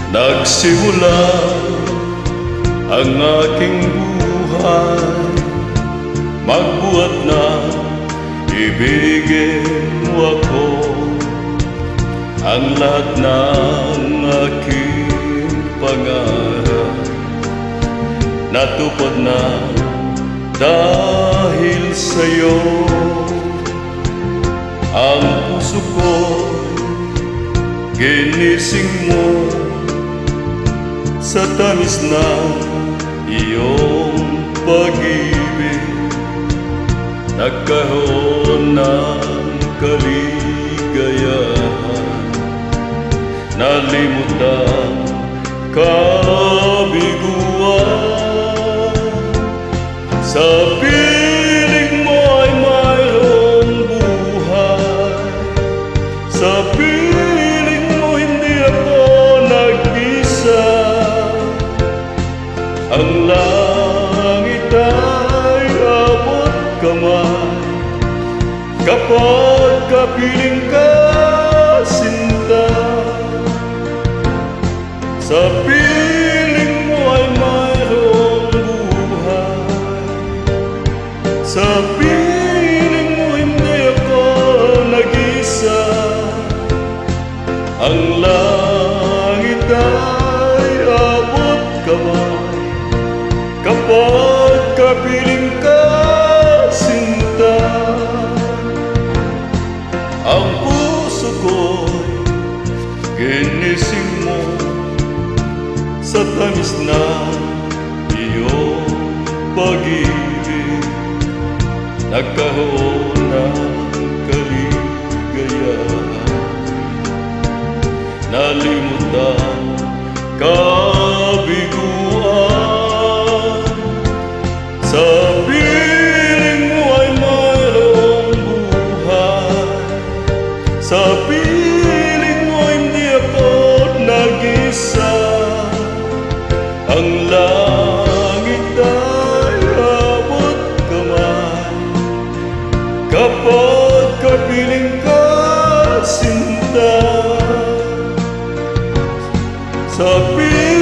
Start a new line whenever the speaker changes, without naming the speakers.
Nagsimula ang aking buhay, magbuhat na ibigin mo ako. Ang lahat ng aking pangarap natupad na dahil sa'yo. Ang puso ko ginising mo sa tamis ng iyong pag-ibig. Nagkaroon ng kaligayahan, nalimutan kabiguan. Sa piling mo ay mayroong buhay, sa piling mo hindi ako nag-isa. Ang langit ay abot kamay kapag kapiling ka, sinta. Sa piling mo ay mayroong buhay, sa piling mo hindi ako nag-isa. Ang langit ay abot kamay kapag kapiling ka, sinta. Ang puso ko'y ginising mo sa tamis na iyong pag-ibig. Nagkaroon ng kaligayahan, nalimutan kabiguan. Sa piling mo ay mayroong buhay, sa piling mo hindi ako nag-isa. Ang langit ay abot kamay kapag kapiling ka, sinta. Sa piling